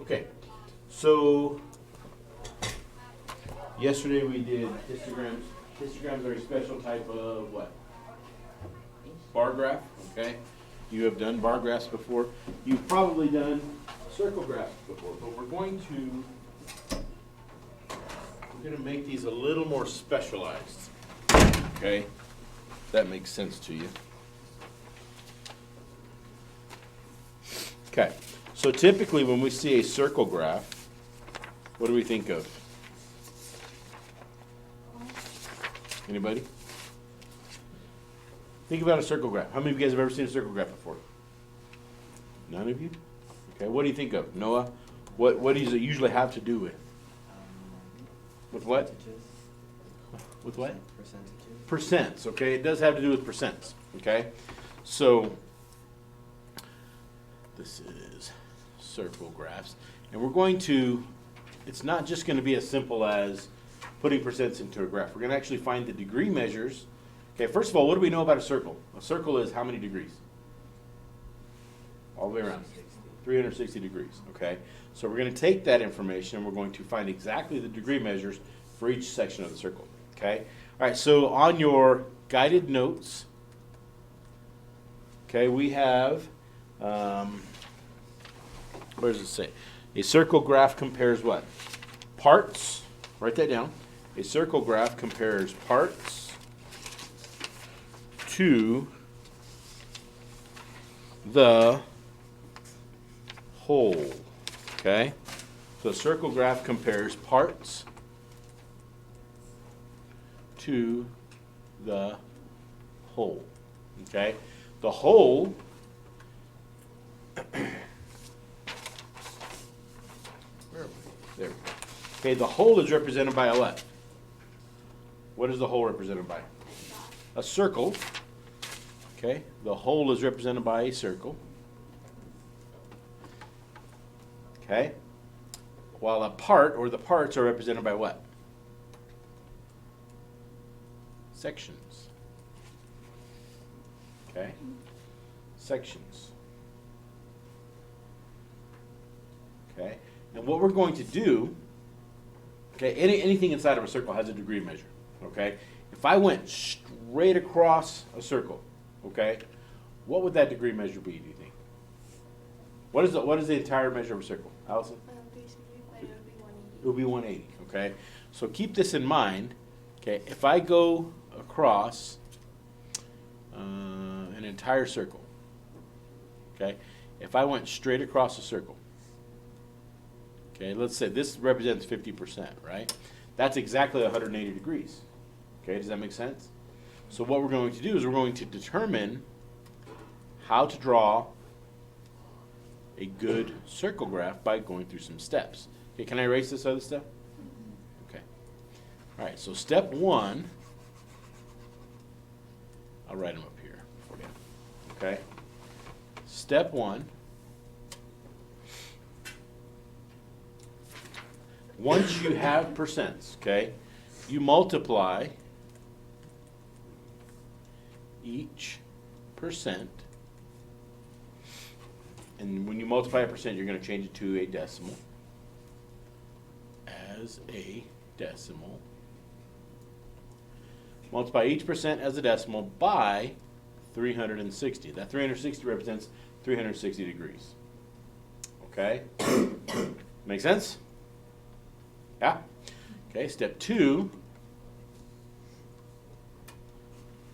Okay, so yesterday we did histograms. Histograms are a special type of what? Bar graph, okay? You have done bar graphs before. You've probably done circle graphs before, but we're going to make these a little more specialized, okay? That makes sense to you. Okay, so typically when we see a circle graph, what do we think of? Anybody? Think about a circle graph. How many of you guys have ever seen a circle graph before? None of you? Okay, what do you think of? Noah, what does it usually have to do with? With what? Percentages. With what? Percentages. Percents, okay? It does have to do with percents, okay? So, this is circle graphs. And we're going to, it's not just going to be as simple as putting percents into a graph. We're going to actually find the degree measures. Okay, first of all, what do we know about a circle? A circle is how many degrees? All the way around. 360 degrees, okay? So we're going to take that information and we're going to find exactly the degree measures for each section of the circle, okay? All right, so on your guided notes, okay, we have, where does it say? A circle graph compares what? Parts, write that down. A circle graph compares parts to the whole, okay? So a circle graph compares parts to the whole, okay? The whole where are we? There we go. Okay, the whole is represented by a what? What is the whole represented by? A circle. Okay, the whole is represented by a circle. Okay, while a part or the parts are represented by what? Sections. Okay, sections. Okay, and what we're going to do, okay, anything inside of a circle has a degree measure. Okay, if I went straight across a circle, okay, what would that degree measure be, do you think? What is the entire measure of a circle, Allison? It would be 180, okay? So keep this in mind, okay? If I go across an entire circle, okay? If I went straight across a circle, okay, let's say this represents 50%, right? That's exactly 180 degrees, okay? Does that make sense? So what we're going to do is we're going to determine how to draw a good circle graph by going through some steps. Okay, can I erase this other stuff? Okay. All right, so step one, I'll write them up here for you. Okay. Step one, once you have percents, okay, you multiply each percent, and when you multiply a percent, you're going to change it to a decimal. As a decimal. Multiply each percent as a decimal by 360. That 360 represents 360 degrees. Okay? Make sense? Yeah? Okay, step two.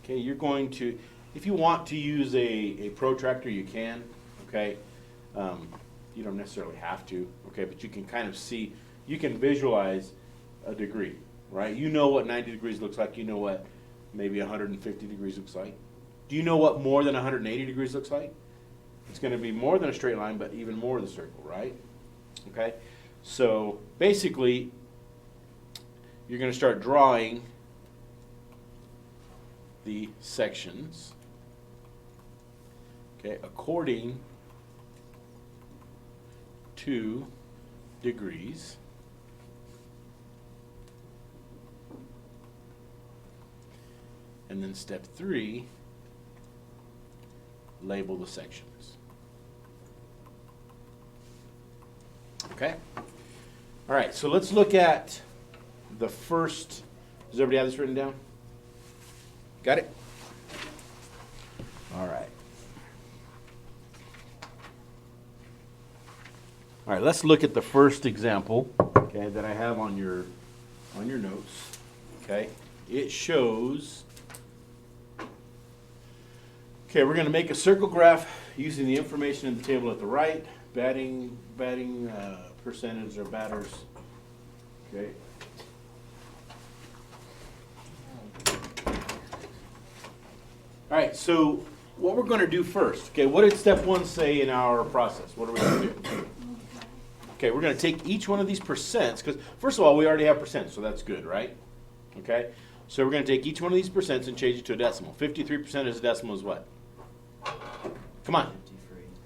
Okay, you're going to, if you want to use a protractor, you can. Okay? You don't necessarily have to. Okay, but you can kind of see, you can visualize a degree, right? You know what 90 degrees looks like. You know what maybe 150 degrees looks like. Do you know what more than 180 degrees looks like? It's going to be more than a straight line, but even more the circle, right? Okay? So basically, you're going to start drawing the sections, okay, according to degrees. And then step three, label the sections. Okay? okay? All right, so let's look at the first, does everybody have this written down? Got it? All right. All right, let's look at the first example, okay, that I have on your notes, okay? It shows, okay, we're going to make a circle graph using the information in the table at the right, batting percentage or batters, okay? All right, so what we're going to do first, okay, what did step one say in our process? What are we going to do? Okay, we're going to take each one of these percents, because first of all, we already have percents, so that's good, right? Okay, so we're going to take each one of these percents and change it to a decimal. 53% is a decimal is what? Come on.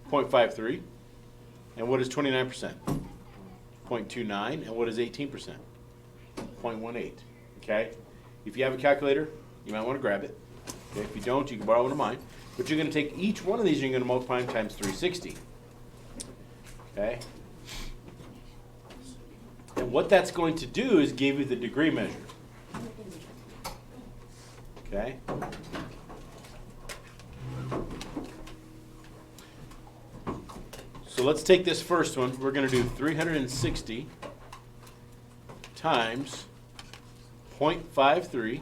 0.53. And what is 29%? 0.29. And what is 18%? 0.18. Okay? If you have a calculator, you might want to grab it. Okay? If you don't, you can borrow one of mine. But you're going to take each one of these and you're going to multiply them times 360. Okay? And what that's going to do is give you the degree measure. Okay? So let's take this first one. We're going to do 360 times 0.53.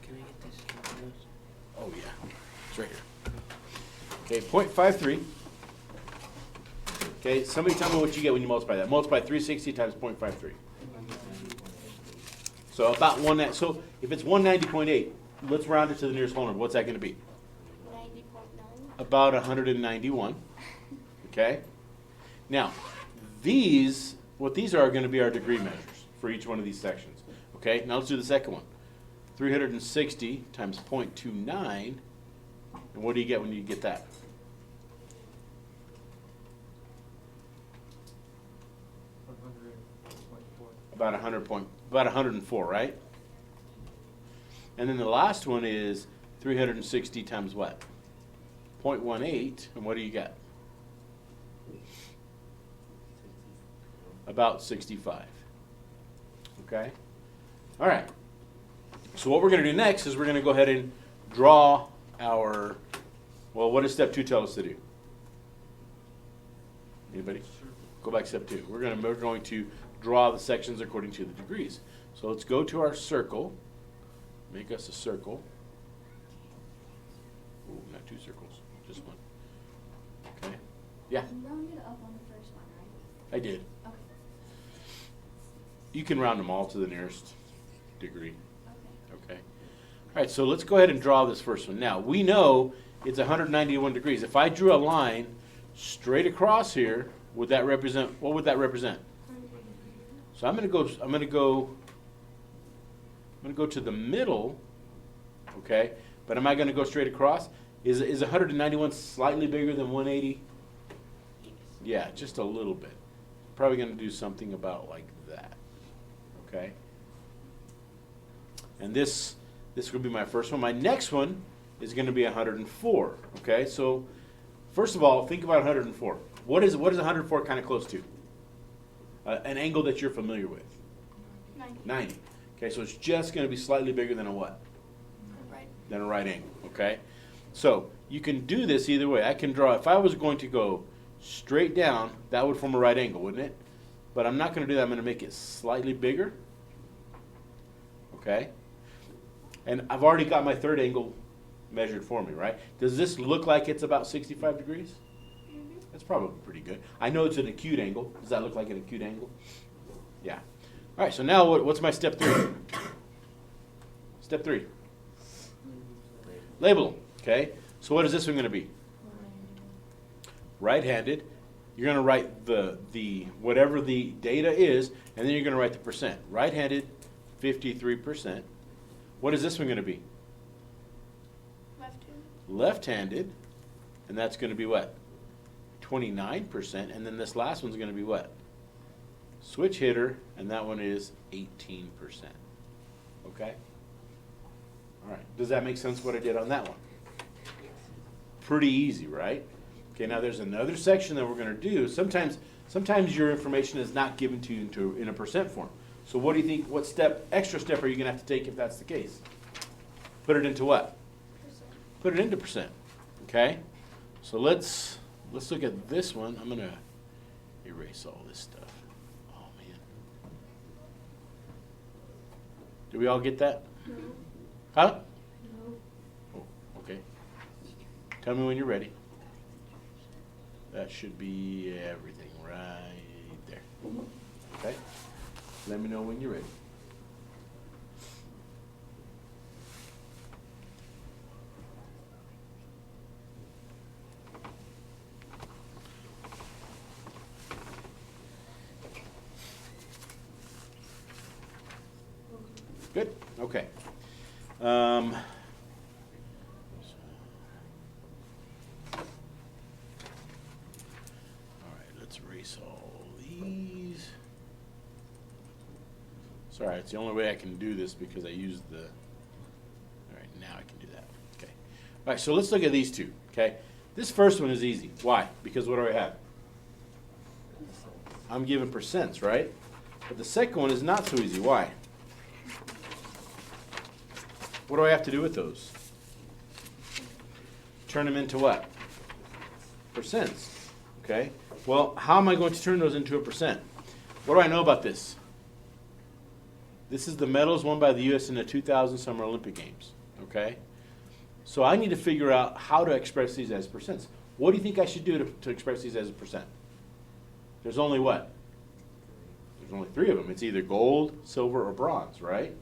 Can I get this? Oh, yeah. It's right here. Okay, 0.53. Okay, somebody tell me what you get when you multiply that. Multiply 360 times 0.53. So about one. So if it's 190.8, let's round it to the nearest whole number. What's that going to be? 90.9. About 191. Okay. Now, what these are going to be our degree measures for each one of these sections. Okay. Now let's do the second one. 360 times 0.29. And what do you get when you get that? About 104, right? And then the last one is 360 times what? 0.18, and what do you get? About 65. Okay? All right. So what we're going to do next is we're going to go ahead and draw our, well, what does step 2 tell us to do? Anybody? Go back to step 2. We're going to draw the sections according to the degrees. So let's go to our circle. Make us a circle. Ooh, not 2 circles, just one. Okay. Yeah, You rounded up on the first one, right? I did. Okay. You can round them all to the nearest degree. Okay. Okay. All right, so let's go ahead and draw this first one. Now, we know it's 191 degrees. If I drew a line straight across here, would that represent, what would that represent? So I'm going to go to the middle, okay? But am I going to go straight across? Is 191 slightly bigger than 180? Yeah, just a little bit. Probably going to do something about like that, okay? And this will be my first one. My next one is going to be 104, okay? So first of all, think about 104. What is 104 kind of close to? An angle that you're familiar with. 90. Okay, so it's just going to be slightly bigger than a what? Right. Than a right angle, okay? So you can do this either way. I can draw, if I was going to go straight down, that would form a right angle, wouldn't it? But I'm not going to do that. I'm going to make it slightly bigger, okay? And I've already got my third angle measured for me, right? Does this look like it's about 65 degrees? That's probably pretty good. I know it's an acute angle. Does that look like an acute angle? Yeah. All right, so now what's my step 3? Step 3. Label them, okay? So what is this one going to be? Right-handed. You're going to write the whatever the data is, and then you're going to write the percent. Right-handed, 53%. What is this one going to be? Left-handed. Left-handed, and that's going to be what? 29%, and then this last one's going to be what? Switch hitter, and that one is 18%. Okay? All right. Does that make sense what I did on that one? Pretty easy, right? Okay, now there's another section that we're gonna do. Sometimes your information is not given to you in a percent form. So what do you think, what extra step are you gonna have to take if that's the case? Put it into what? Percent. Put it into percent, okay? So let's look at this one. I'm gonna erase all this stuff. Oh, man. Do we all get that? No. Huh? No. Oh, okay. Tell me when you're ready. That should be everything right there. Okay? Let me know when you're ready. Good, okay. All right, let's erase all these. Sorry, it's the only way I can do this because I used the, all right, now I can do that, okay. All right, so let's look at these two, okay? This first one is easy. Why? Because what do I have? I'm given percents, right? But the second one is not so easy. Why? What do I have to do with those? Turn them into what? Percents. Okay. Well, how am I going to turn those into a percent? What do I know about this? This is the medals won by the U.S. in the 2000 Summer Olympic Games. Okay. So I need to figure out how to express these as percents. What do you think I should do to express these as a percent? There's only what? There's only three of them. It's either gold, silver, or bronze, right?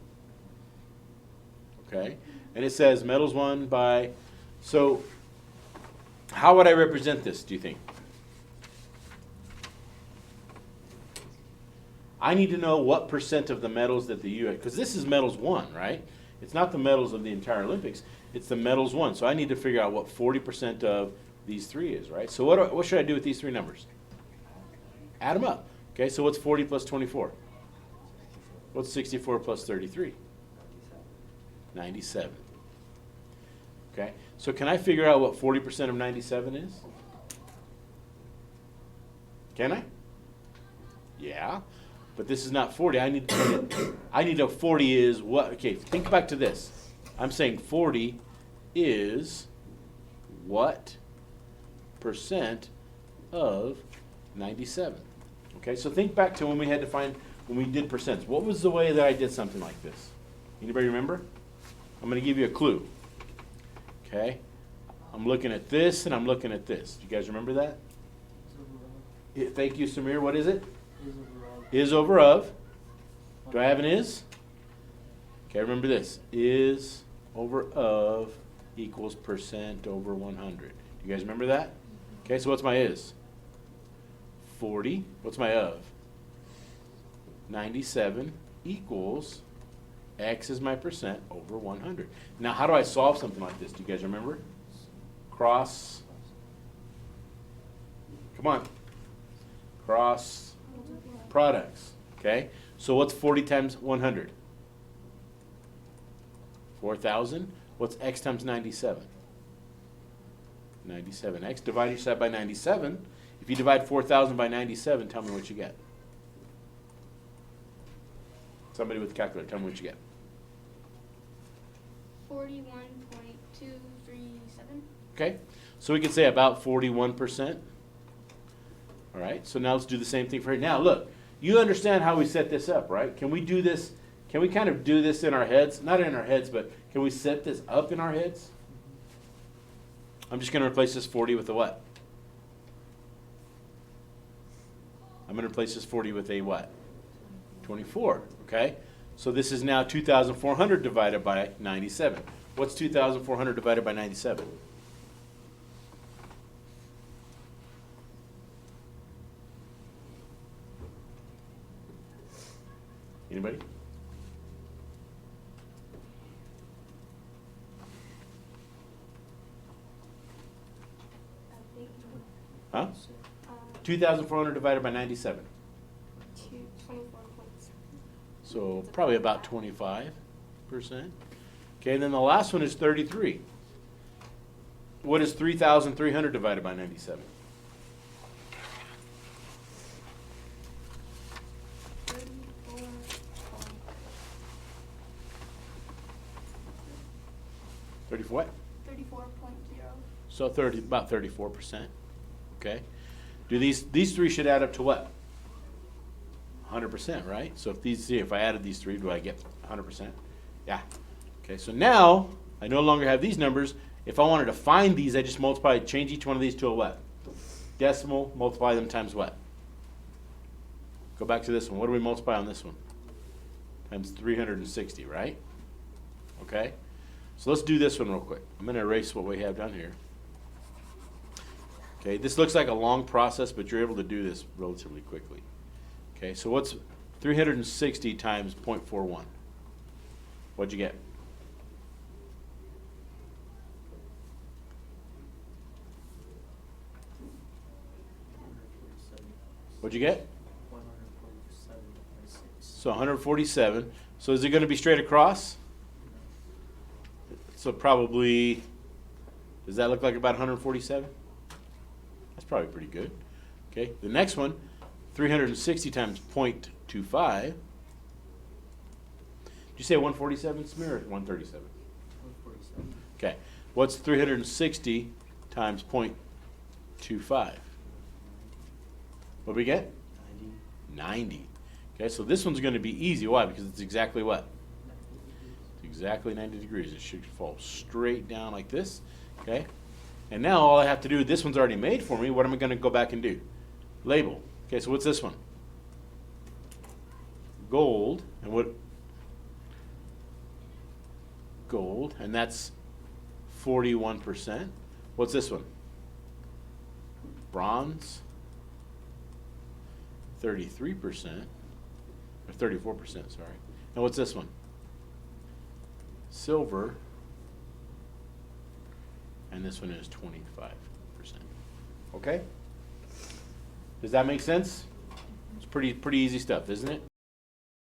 Okay, and it says medals won by, so how would I represent this, do you think? I need to know what percent of the medals that the U.S., because this is medals won, right? It's not the medals of the entire Olympics, it's the medals won. So I need to figure out what 40% of these three is, right? So what should I do with these three numbers? Add them up. Okay, so what's 40 plus 24? What's 64 plus 33? 97. Okay, so can I figure out what 40% of 97 is? Can I? Yeah, but this is not 40. I need a 40 is what? Okay, think back to this. I'm saying 40 is what percent of 97? Okay, so think back to when we had to find, when we did percents. What was the way that I did something like this? Anybody remember? I'm going to give you a clue. Okay? I'm looking at this and I'm looking at this. Do you guys remember that? Thank you, Samir. What is it? Is over of. Do I have an is? Okay, remember this. Is over of equals percent over 100. Do you guys remember that? Okay, so what's my is? 40. What's my of? 97 equals X is my percent over 100. Now, how do I solve something like this? Do you guys remember? Cross. Come on. Cross products. Okay? So what's 40 times 100? 4,000. What's X times 97? 97X. Divide each side by 97. If you divide 4,000 by 97, tell me what you get. Somebody with a calculator, tell me what you get. 41.237. Okay, so we can say about 41%. All right, so now let's do the same thing for here. Now look, you understand how we set this up, right? Can we do this, can we kind of do this in our heads? Not in our heads, but can we set this up in our heads? I'm just going to replace this 40 with a what? I'm going to replace this 40 with a what? 24, okay? So this is now 2,400 divided by 97. What's 2,400 divided by 97? Anybody? Huh? 2,400 divided by 97. 24.7. So probably about 25%. Okay, and then the last one is 33. what is 3,300 divided by 97? 34 point. 34 what? 34.0. So about 34%. Okay. Do these three should add up to what? 100%, right? So if I added these three, do I get 100%? Yeah. Okay. So now I no longer have these numbers. If I wanted to find these, I just change each one of these to a what? Decimal, multiply them times what? Go back to this one. What do we multiply on this one? Times 360, right? Okay. So let's do this one real quick. I'm going to erase what we have down here. Okay, this looks like a long process, but you're able to do this relatively quickly. Okay, so what's 360 times 0.41? What'd you get? What'd you get? 147.6. So 147. So is it going to be straight across? So probably, does that look like about 147? That's probably pretty good. Okay, the next one, 360 times 0.25. Did you say 147, Samir, or 137? 147. Okay, what's 360 times 0.25? What do we get? 90. 90. Okay, so this one's going to be easy. Why? Because it's exactly what? It's exactly 90 degrees. It should fall straight down like this. Okay, and now all I have to do, this one's already made for me. What am I going to go back and do? Label. Okay, so what's this one? Gold. And what? Gold. And that's 41%. What's this one? Bronze. 33%. Or 34%, sorry. And what's this one? Silver. And this one is 25%. Okay? Does that make sense? It's pretty easy stuff, isn't it?